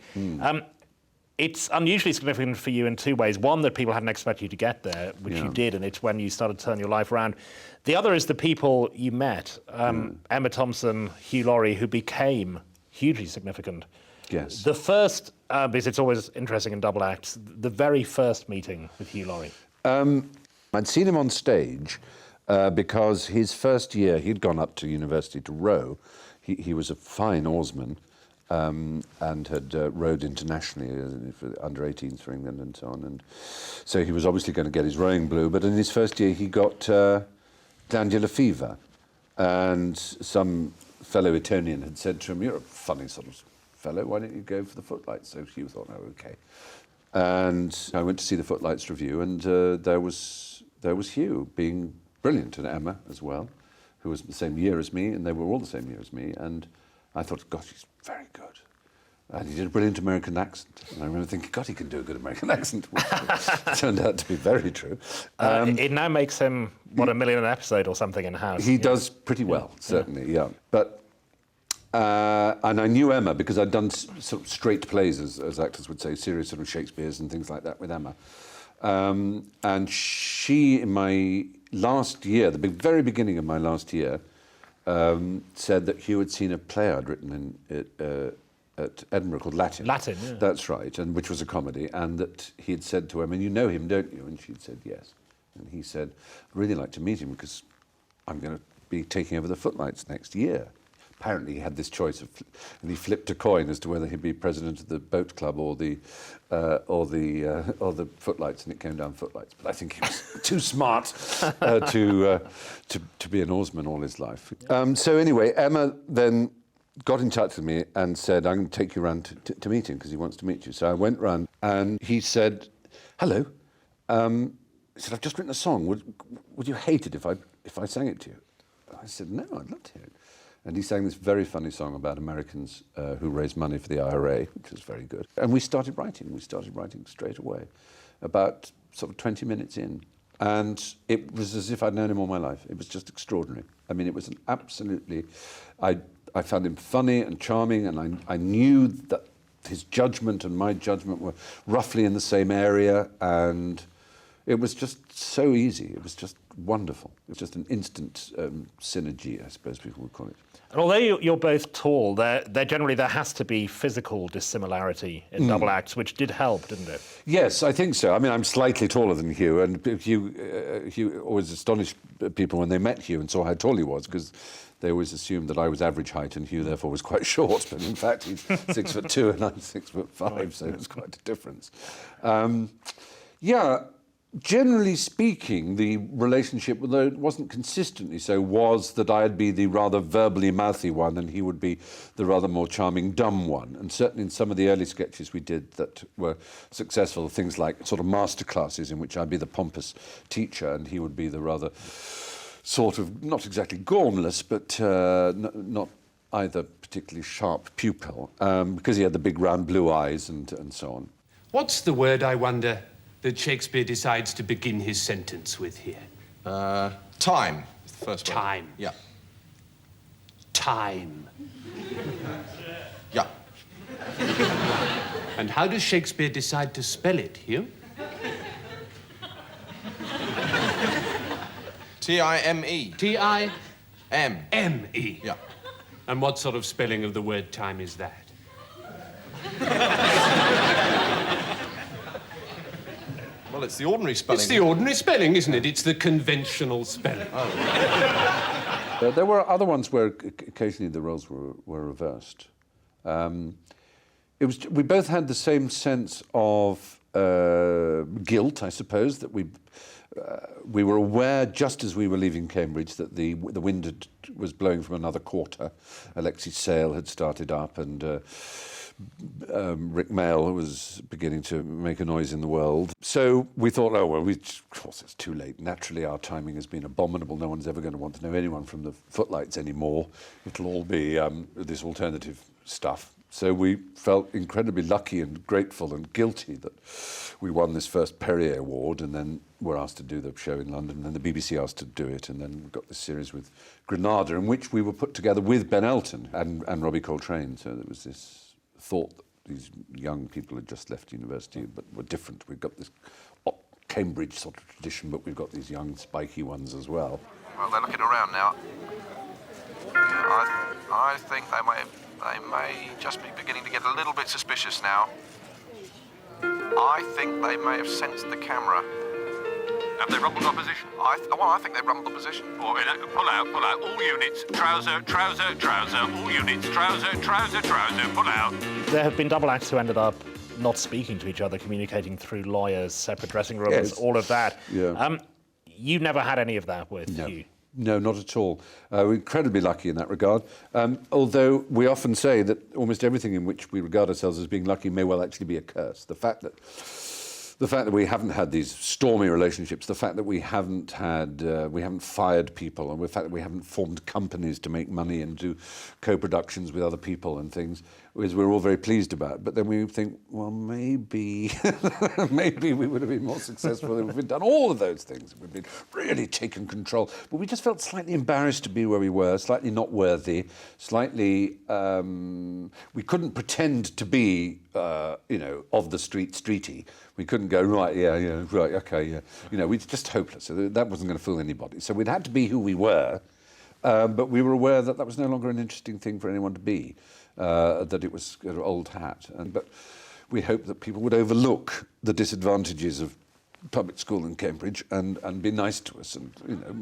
It's unusually significant for you in two ways. One, that people hadn't expected you to get there, which you did, and it's when you started to turn your life around. The other is the people you met, Emma Thompson, Hugh Laurie, who became hugely significant. Yes. The first, because it's always interesting in double acts, the very first meeting with Hugh Laurie. I'd seen him on stage because his first year, he'd gone up to university to row. He was a fine oarsman and had rowed internationally for under-18s for England and so on. And so he was obviously going to get his rowing blue, but in his first year he got glandular fever. And some fellow Etonian had said to him, "You're a funny sort of fellow, why don't you go for the footlights?" So Hugh thought, "Oh, okay." And I went to see the Footlights review, and there was Hugh being brilliant, and Emma as well, who was the same year as me, and they were all the same year as me, and I thought, "Gosh, he's very good." And he did a brilliant American accent. And I remember thinking, "God, he can do a good American accent," which turned out to be very true. It now makes him, $1 million an episode or something in House. He does pretty well, certainly, yeah. But and I knew Emma because I'd done sort of straight plays, as actors would say, serious sort of Shakespeare's and things like that with Emma. And she, in my last year, the very beginning of my last year, said that Hugh had seen a play I'd written at Edinburgh called Latin. Latin, yeah. That's right, and which was a comedy, and that he had said to Emma, "And you know him, don't you?" And she'd said yes. And he said, "I'd really like to meet him because I'm going to be taking over the Footlights next year." Apparently he had this choice and he flipped a coin as to whether he'd be president of the boat club or the Footlights, and it came down Footlights. But I think he was too smart to be an oarsman all his life. So anyway, Emma then got in touch with me and said, "I'm going to take you around to meet him because he wants to meet you." So I went round and he said, "Hello." He said, "I've just written a song. Would you hate it if I sang it to you?" I said, "No, I'd love to hear it." And he sang this very funny song about Americans who raise money for the IRA, which was very good. And we started writing. We started writing straight away, about sort of 20 minutes in. And it was as if I'd known him all my life. It was just extraordinary. I mean, it was an absolutely... I found him funny and charming, and I knew that his judgment and my judgment were roughly in the same area, and it was just so easy. It was just wonderful. It was just an instant synergy, I suppose people would call it. And although you're both tall, there has to be physical dissimilarity in double acts, which did help, didn't it? Yes, I think so. I mean, I'm slightly taller than Hugh, and Hugh always astonished people when they met Hugh and saw how tall he was, because they always assumed that I was average height and Hugh therefore was quite short. But in fact, he's 6'2" and I'm 6'5", so it's quite a difference. Generally speaking, the relationship, although it wasn't consistently so, was that I'd be the rather verbally mouthy one and he would be the rather more charming dumb one. And certainly in some of the early sketches we did that were successful, things like sort of master classes in which I'd be the pompous teacher and he would be the rather sort of, not exactly gormless, but not either particularly sharp pupil, because he had the big round blue eyes and so on. What's the word, I wonder, that Shakespeare decides to begin his sentence with here? Time is the first word. Time. Yeah. Time. Yeah. And how does Shakespeare decide to spell it here? T-I-M-E. T-I-M-E. M. Yeah. And what sort of spelling of the word time is that? Well, it's the ordinary spelling. It's the ordinary spelling, isn't it? It's the conventional spelling. There were other ones where occasionally the roles were reversed. We both had the same sense of guilt, I suppose, that we were aware just as we were leaving Cambridge that the wind was blowing from another quarter. Alexei's sale had started up, and Rick Mail was beginning to make a noise in the world. So we thought, oh, well, of course it's too late. Naturally, our timing has been abominable. No one's ever going to want to know anyone from the Footlights anymore. It'll all be this alternative stuff. So we felt incredibly lucky and grateful and guilty that we won this first Perrier Award, and then were asked to do the show in London, and then the BBC asked to do it, and then we got this series with Granada, in which we were put together with Ben Elton and Robbie Coltrane. So there was this thought that these young people had just left university but were different. We've got this Cambridge sort of tradition, but we've got these young spiky ones as well. Well, they're looking around now. I think they may just be beginning to get a little bit suspicious now. I think they may have sensed the camera. Have they rumbled opposition? I think they've rumbled the position. Pull out. All units, trouser. All units, trouser. Pull out. There have been double acts who ended up not speaking to each other, communicating through lawyers, separate dressing rooms, Yes. all of that. Yeah. You never had any of that with you? No, not at all. We're incredibly lucky in that regard. Although we often say that almost everything in which we regard ourselves as being lucky may well actually be a curse. The fact that we haven't had these stormy relationships, the fact that we haven't fired people, and the fact that we haven't formed companies to make money and do co-productions with other people and things, is we're all very pleased about. But then we think, well, maybe we would have been more successful if we'd done all of those things. We'd been really taken control. But we just felt slightly embarrassed to be where we were, slightly not worthy, slightly... we couldn't pretend to be, of the streety. We couldn't go, right, okay. We're just hopeless. So that wasn't going to fool anybody. So we'd had to be who we were, but we were aware that was no longer an interesting thing for anyone to be, that it was an old hat. But we hoped that people would overlook the disadvantages of public school in Cambridge and be nice to us and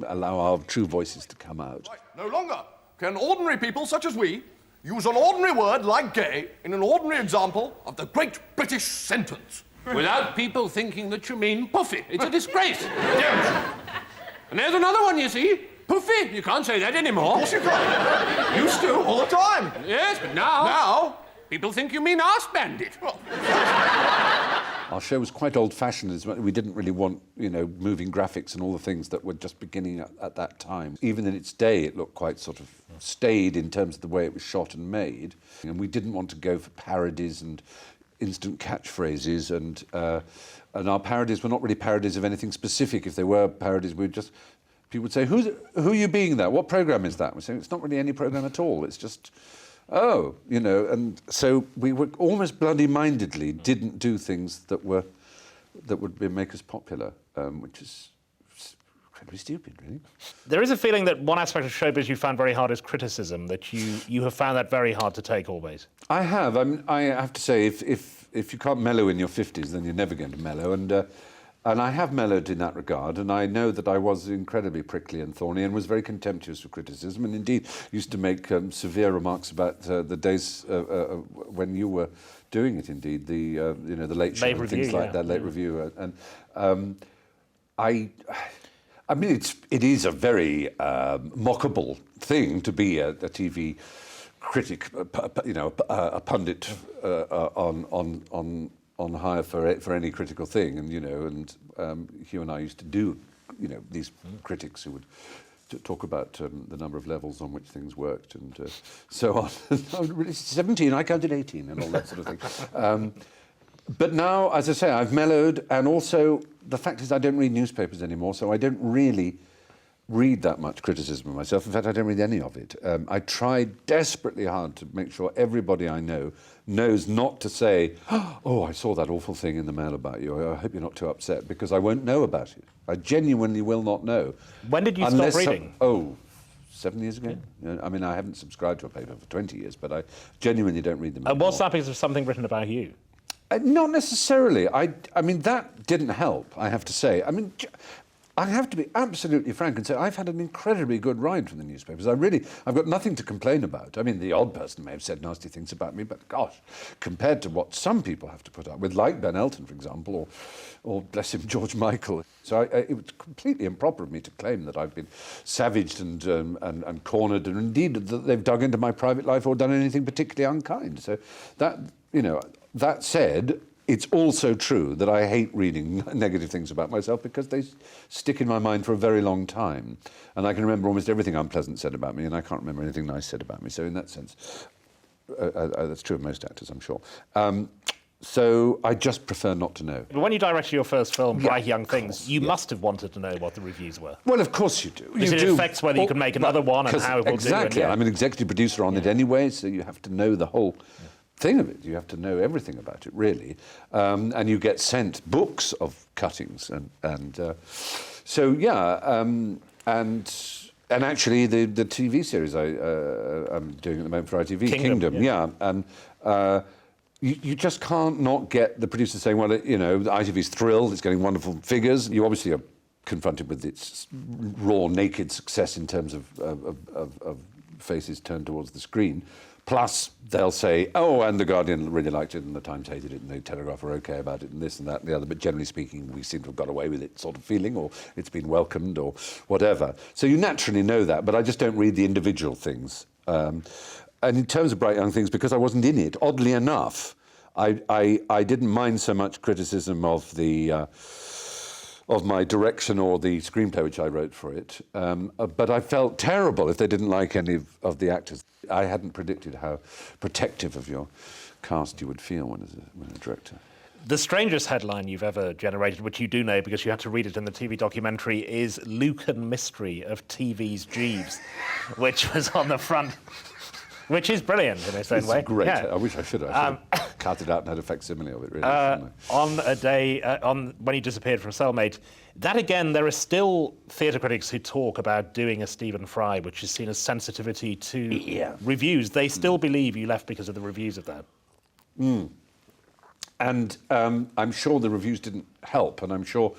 allow our true voices to come out. Right. No longer can ordinary people such as we use an ordinary word like gay in an ordinary example of the great British sentence. Without people thinking that you mean puffy. It's a disgrace. Yes. And there's another one, you see. Puffy. You can't say that anymore. Of course you can't. Used to, all the time. Yes, but now people think you mean arse bandit. Our show was quite old-fashioned. We didn't really want, moving graphics and all the things that were just beginning at that time. Even in its day, it looked quite sort of staid in terms of the way it was shot and made. And we didn't want to go for parodies and instant catchphrases, and our parodies were not really parodies of anything specific. If they were parodies, people would say, who are you being that? What programme is that? We say, it's not really any programme at all. It's just, and so we were almost bloody-mindedly didn't do things that would make us popular, which is incredibly stupid, really. There is a feeling that one aspect of showbiz you found very hard is criticism, that you have found that very hard to take always. I have. I have to say, if you can't mellow in your 50s, then you're never going to mellow. And I have mellowed in that regard, and I know that I was incredibly prickly and thorny and was very contemptuous of criticism, and indeed used to make severe remarks about the days when you were doing it. Indeed, the late show and things like that, late review, and I mean, it is a very mockable thing to be a TV critic, a pundit on hire for any critical thing, and Hugh and I used to do, these critics who would talk about the number of levels on which things worked and so on. I was really 17, I counted 18, and all that sort of thing. But now, as I say, I've mellowed, and also the fact is I don't read newspapers anymore, so I don't really read that much criticism of myself. In fact, I don't read any of it. I tried desperately hard to make sure everybody I know knows not to say, oh, I saw that awful thing in the Mail about you. I hope you're not too upset, because I won't know about it. I genuinely will not know. When did you stop reading? 7 years ago. Yeah. I mean, I haven't subscribed to a paper for 20 years, but I genuinely don't read them anymore. And was that because of something written about you? Not necessarily. I mean, that didn't help, I have to say. I mean, I have to be absolutely frank and say I've had an incredibly good ride from the newspapers. I've got nothing to complain about. I mean, the odd person may have said nasty things about me, but gosh, compared to what some people have to put up with, like Ben Elton, for example, or bless him, George Michael. So it was completely improper of me to claim that I've been savaged and cornered, and indeed that they've dug into my private life or done anything particularly unkind. So that, that said, it's also true that I hate reading negative things about myself because they stick in my mind for a very long time. And I can remember almost everything unpleasant said about me, and I can't remember anything nice said about me. So in that sense, that's true of most actors, I'm sure. So I just prefer not to know. But when you directed your first film, Bright Young Things, you must have wanted to know what the reviews were. Well, of course you do. Because it affects whether you can make another one and how it will exactly. do. I'm an executive producer on it anyway, so you have to know the whole thing of it. You have to know everything about it, really. And you get sent books of cuttings. And actually the TV series I'm doing at the moment for ITV, Kingdom. And you just can't not get the producer saying, well, the ITV's thrilled, it's getting wonderful figures. You obviously are confronted with its raw, naked success in terms of faces turned towards the screen. Plus, they'll say, oh, and The Guardian really liked it, and The Times hated it, and The Telegraph are okay about it, and this and that and the other. But generally speaking, we seem to have got away with it sort of feeling, or it's been welcomed, or whatever. So you naturally know that, but I just don't read the individual things. And in terms of Bright Young Things, because I wasn't in it, oddly enough, I didn't mind so much criticism of my direction or the screenplay which I wrote for it. But I felt terrible if they didn't like any of the actors. I hadn't predicted how protective of your cast you would feel when a director. The strangest headline you've ever generated, which you do know because you had to read it in the TV documentary, is Lucan Mystery of TV's Jeeves, which was on the front... Which is brilliant in its own way. It's great. Yeah. I wish I should have. Cut it out and had a facsimile of it, really. On a day, when he disappeared from Cellmate, that again, there are still theatre critics who talk about doing a Stephen Fry, which is seen as sensitivity to reviews. They still believe you left because of the reviews of that. And I'm sure the reviews didn't help, and I'm sure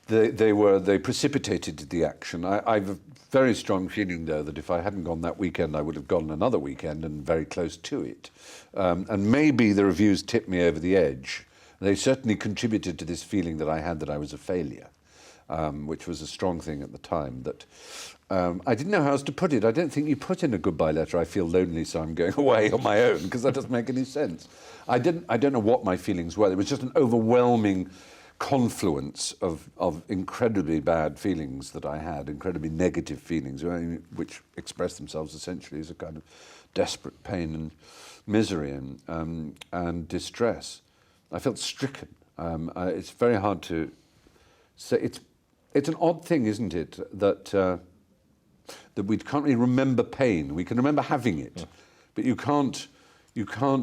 they precipitated the action. I've a very strong feeling, though, that if I hadn't gone that weekend, I would have gone another weekend and very close to it. And maybe the reviews tipped me over the edge. They certainly contributed to this feeling that I had that I was a failure, which was a strong thing at the time. That I didn't know how else to put it. I don't think you put in a goodbye letter, I feel lonely, so I'm going away on my own, because that doesn't make any sense. I don't know what my feelings were. It was just an overwhelming confluence of incredibly bad feelings that I had, incredibly negative feelings, which expressed themselves essentially as a kind of desperate pain and misery and distress. I felt stricken. It's very hard to say. It's an odd thing, isn't it, that we can't really remember pain. We can remember having it, but you can't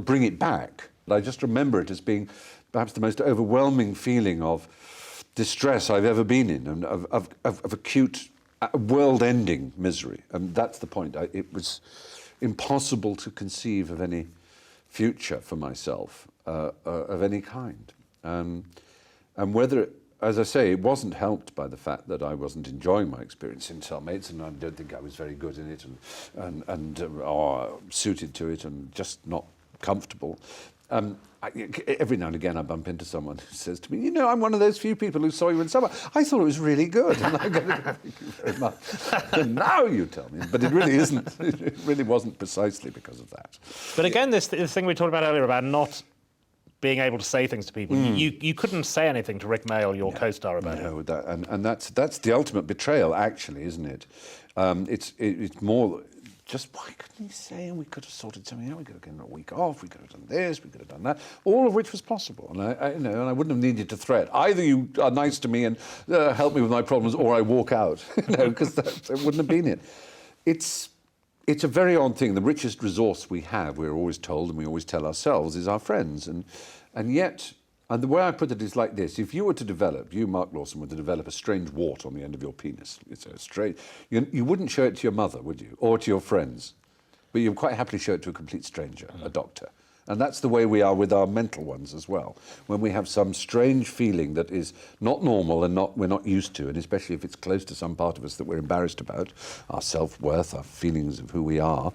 bring it back. I just remember it as being perhaps the most overwhelming feeling of distress I've ever been in, and of acute, world-ending misery. And that's the point. It was impossible to conceive of any future for myself of any kind. And whether, as I say, it wasn't helped by the fact that I wasn't enjoying my experience in Cellmates, and I don't think I was very good in it, and suited to it, and just not comfortable. Every now and again I bump into someone who says to me, I'm one of those few people who saw you in summer. I thought it was really good. And I go, thank you very much. And now you tell me. But it really isn't. It really wasn't precisely because of that. But again, this thing we talked about earlier about not being able to say things to people. You couldn't say anything to Rick Mayall, your co-star, about it. And that's the ultimate betrayal, actually, isn't it? It's more... just, why couldn't he say, and we could have sorted something out, we could have given a week off, we could have done this, we could have done that, all of which was possible. And and I wouldn't have needed to threat. Either you are nice to me and help me with my problems, or I walk out, because that wouldn't have been it. It's a very odd thing. The richest resource we have, we're always told, and we always tell ourselves, is our friends. And yet, and the way I put it is like this: if you were to develop, you, Mark Lawson, were to develop a strange wart on the end of your penis, it's a strange, you wouldn't show it to your mother, would you? Or to your friends? But you'd quite happily show it to a complete stranger, a doctor. And that's the way we are with our mental ones as well. When we have some strange feeling that is not normal and we're not used to, and especially if it's close to some part of us that we're embarrassed about, our self-worth, our feelings of who we are,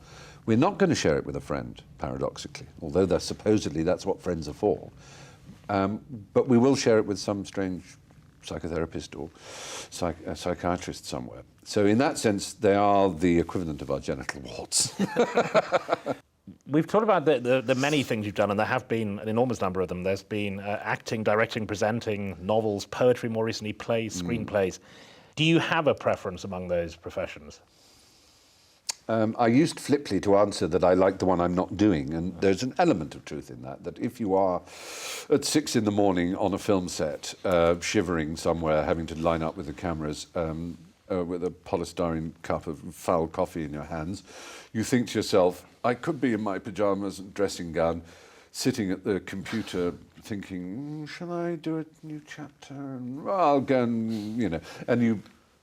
we're not going to share it with a friend, paradoxically, although supposedly that's what friends are for. But we will share it with some strange psychotherapist or psychiatrist somewhere. So in that sense, they are the equivalent of our genital warts. We've talked about the many things you've done, and there have been an enormous number of them. There's been acting, directing, presenting, novels, poetry, more recently plays, screenplays. Do you have a preference among those professions? I used fliply to answer that I like the one I'm not doing, and there's an element of truth in that if you are at 6 in the morning on a film set, shivering somewhere, having to line up with the cameras, with a polystyrene cup of foul coffee in your hands, you think to yourself, I could be in my pyjamas and dressing gown, sitting at the computer thinking, shall I do a new chapter? And, well, I'll go and, and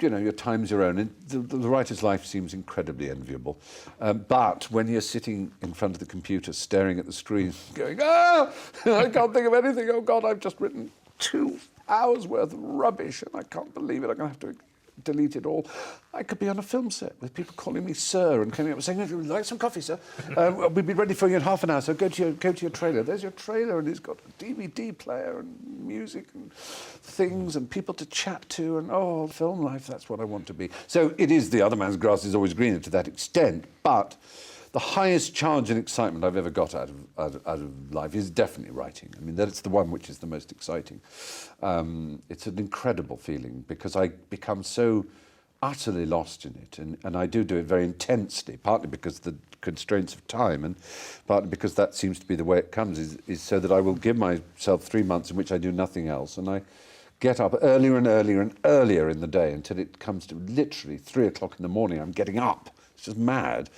your time's your own. The writer's life seems incredibly enviable. But when you're sitting in front of the computer, staring at the screen, going, I can't think of anything. Oh, God, I've just written 2 hours worth of rubbish, and I can't believe it. I'm going to have to delete it all. I could be on a film set with people calling me sir and coming up and saying, would you like some coffee, sir? We'll be ready for you in half an hour, so go to your trailer. There's your trailer, and it's got a DVD player and music and things and people to chat to, and film life, that's what I want to be. So it is the other man's grass is always greener to that extent, but the highest charge and excitement I've ever got out of life is definitely writing. I mean, that's the one which is the most exciting. It's an incredible feeling because I become so utterly lost in it, and I do it very intensely, partly because of the constraints of time, and partly because that seems to be the way it comes, is so that I will give myself 3 months in which I do nothing else, and I get up earlier and earlier and earlier in the day until it comes to literally 3 o'clock in the morning. I'm getting up. It's just mad.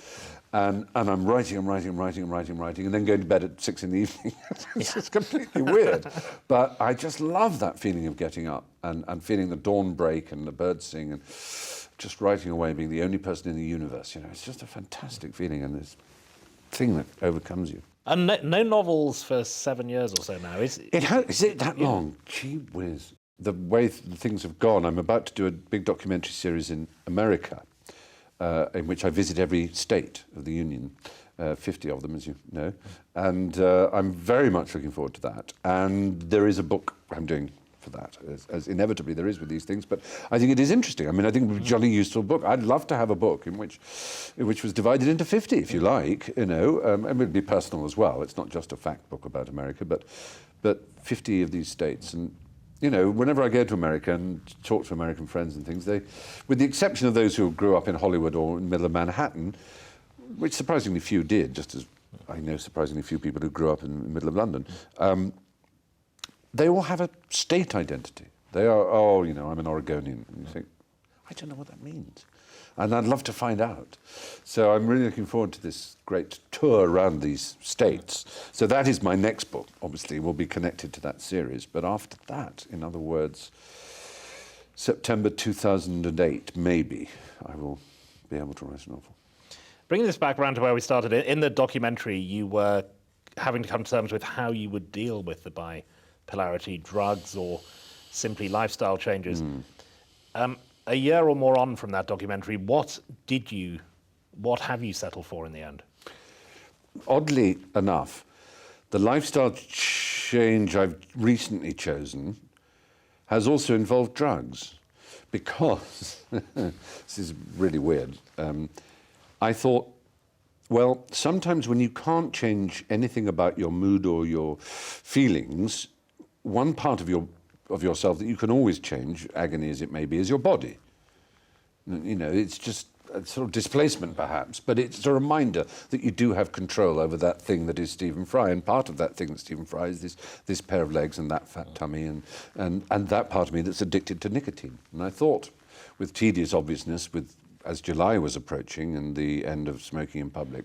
And I'm writing, and then going to bed at 6 in the evening. It's just completely weird. But I just love that feeling of getting up and feeling the dawn break and the birds sing and just writing away, being the only person in the universe. It's just a fantastic feeling, and this thing that overcomes you. And no novels for 7 years or so now, is it? Is it that long? Gee whiz. The way things have gone, I'm about to do a big documentary series in America, in which I visit every state of the Union, 50 of them, as you know. And I'm very much looking forward to that. And there is a book I'm doing for that, as inevitably there is with these things. But I think it is interesting. I mean, I think it would be a jolly useful book. I'd love to have a book in which was divided into 50, if you like, and it would be personal as well. It's not just a fact book about America, but 50 of these states. And whenever I go to America and talk to American friends and things, with the exception of those who grew up in Hollywood or in the middle of Manhattan, which surprisingly few did, just as I know surprisingly few people who grew up in the middle of London, they all have a state identity. They are, I'm an Oregonian. And you think, I don't know what that means. And I'd love to find out. So I'm really looking forward to this great tour around these states. So that is my next book, obviously, will be connected to that series. But after that, in other words, September 2008, maybe, I will be able to write a novel. Bringing this back around to where we started, in the documentary, you were having to come to terms with how you would deal with the bipolarity, drugs, or simply lifestyle changes. A year or more on from that documentary, what have you settled for in the end? Oddly enough, the lifestyle change I've recently chosen has also involved drugs, because, this is really weird, I thought, well, sometimes when you can't change anything about your mood or your feelings, one part of yourself that you can always change, agony as it may be, is your body. It's just a sort of displacement perhaps, but it's a reminder that you do have control over that thing that is Stephen Fry, and part of that thing that Stephen Fry is this pair of legs and that fat tummy and that part of me that's addicted to nicotine. And I thought, with tedious obviousness, as July was approaching and the end of smoking in public,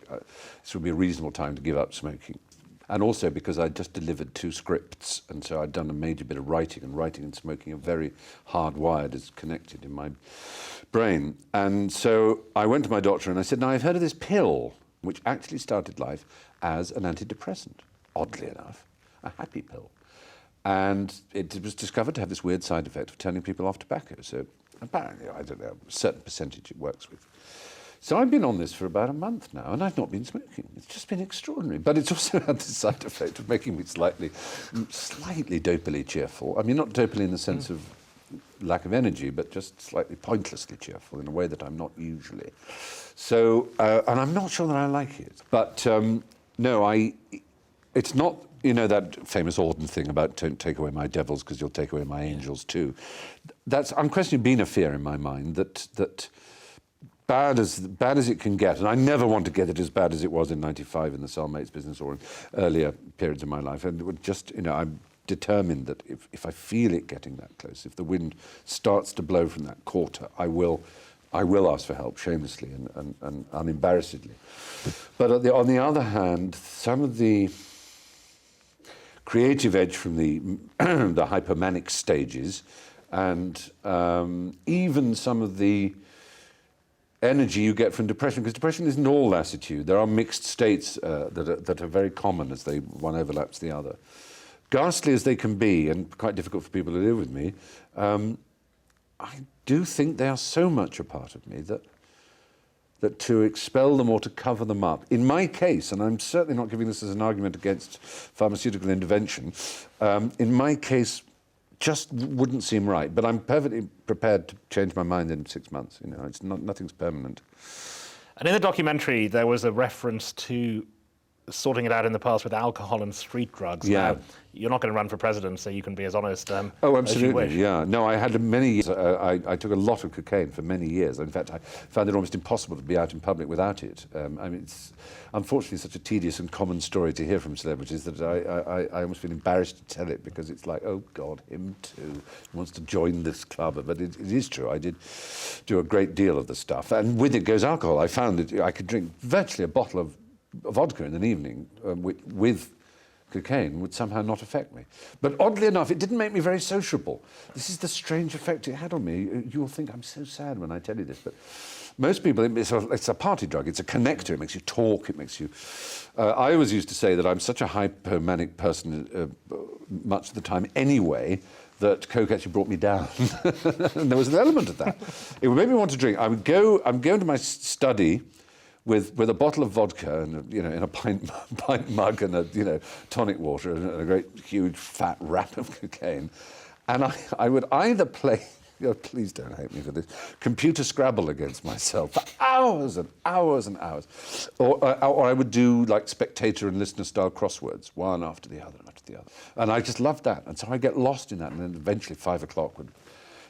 this would be a reasonable time to give up smoking. And also because I'd just delivered 2 scripts, and so I'd done a major bit of writing, and writing and smoking are very hardwired as connected in my brain. And so I went to my doctor and I said, now I've heard of this pill, which actually started life as an antidepressant, oddly enough, a happy pill. And it was discovered to have this weird side effect of turning people off tobacco. So apparently, I don't know, a certain percentage it works with. So I've been on this for about a month now, and I've not been smoking. It's just been extraordinary. But it's also had the side effect of making me slightly dopily cheerful. I mean, not dopily in the sense of lack of energy, but just slightly pointlessly cheerful in a way that I'm not usually. So, and I'm not sure that I like it. But no, it's not, you know, that famous Auden thing about don't take away my devils because you'll take away my angels too. That's unquestionably been a fear in my mind that bad as it can get, and I never want to get it as bad as it was in '95 in the cellmates business or in earlier periods of my life. And it would just, you know, I'm determined that if I feel it getting that close, if the wind starts to blow from that quarter, I will ask for help shamelessly and unembarrassedly. But on the other hand, some of the creative edge from the the hypomanic stages, and even some of the energy you get from depression, because depression isn't all lassitude. There are mixed states that are very common as one overlaps the other. Ghastly as they can be, and quite difficult for people to live with me, I do think they are so much a part of me that to expel them or to cover them up, in my case, and I'm certainly not giving this as an argument against pharmaceutical intervention, in my case, just wouldn't seem right. But I'm perfectly prepared to change my mind in 6 months. You know, nothing's permanent. And in the documentary, there was a reference to sorting it out in the past with alcohol and street drugs. Yeah. Now, you're not going to run for president, so you can be as honest Oh, as absolutely, you wish. yeah. No, I had many years. I took a lot of cocaine for many years. In fact, I found it almost impossible to be out in public without it. I mean, it's unfortunately such a tedious and common story to hear from celebrities that I almost feel embarrassed to tell it, because it's like, oh God, him too. He wants to join this club. But it is true. I did do a great deal of the stuff. And with it goes alcohol. I found that I could drink virtually a bottle of vodka in an evening with cocaine would somehow not affect me. But oddly enough, it didn't make me very sociable. This is the strange effect it had on me. You'll think I'm so sad when I tell you this, but most people, it's a party drug. It's a connector. It makes you talk. It makes you... I always used to say that I'm such a hypomanic person much of the time anyway, that Coke actually brought me down. And there was an element of that. It would make me want to drink. I'm going to my study with a bottle of vodka and in a pint mug and a tonic water and a great huge fat wrap of cocaine, and I would either play, please don't hate me for this, computer Scrabble against myself for hours and hours and hours, or I would do like spectator and listener style crosswords, one after the other after the other, and I just loved that, and so I get lost in that, and then eventually 5 o'clock would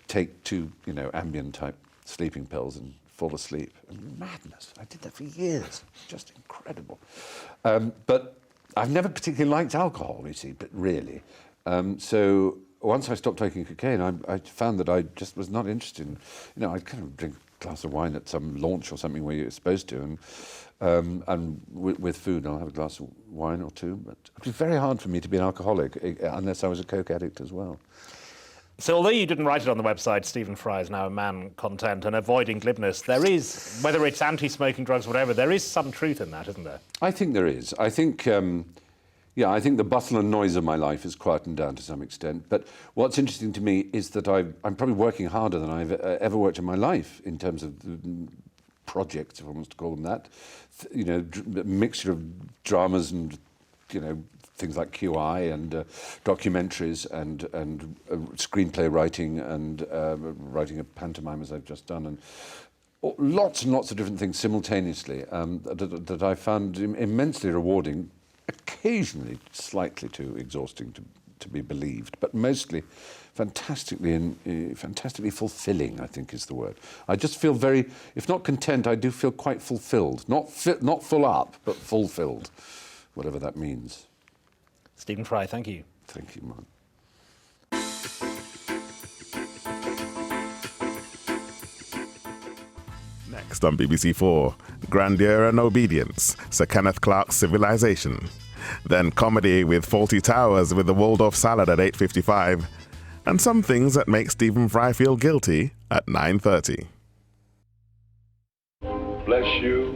take 2 Ambien type sleeping pills and fall asleep. Madness. I did that for years. Just incredible. But I've never particularly liked alcohol, you see, but really. So once I stopped taking cocaine, I found that I just was not interested in, I'd kind of drink a glass of wine at some launch or something where you're supposed to, and with food I'll have a glass of wine or 2, but it was very hard for me to be an alcoholic unless I was a coke addict as well. So although you didn't write it on the website, Stephen Fry is now a man content and avoiding glibness, there is, whether it's anti-smoking drugs, whatever, there is some truth in that, isn't there? I think there is. I think, I think the bustle and noise of my life has quietened down to some extent. But what's interesting to me is that I'm probably working harder than I've ever worked in my life in terms of projects, if I want to call them that. A mixture of dramas and, things like QI and documentaries and screenplay writing and writing a pantomime, as I've just done, and lots and lots of different things simultaneously that I found immensely rewarding, occasionally slightly too exhausting to be believed, but mostly fantastically fulfilling, I think is the word. I just feel very, if not content, I do feel quite fulfilled. Not full up, but fulfilled, whatever that means. Stephen Fry, thank you. Thank you, Mark. Next on BBC4, Grandeur and Obedience, Sir Kenneth Clarke's Civilization. Then comedy with Fawlty Towers with the Waldorf salad at 8:55. And some things that make Stephen Fry feel guilty at 9:30. Bless you.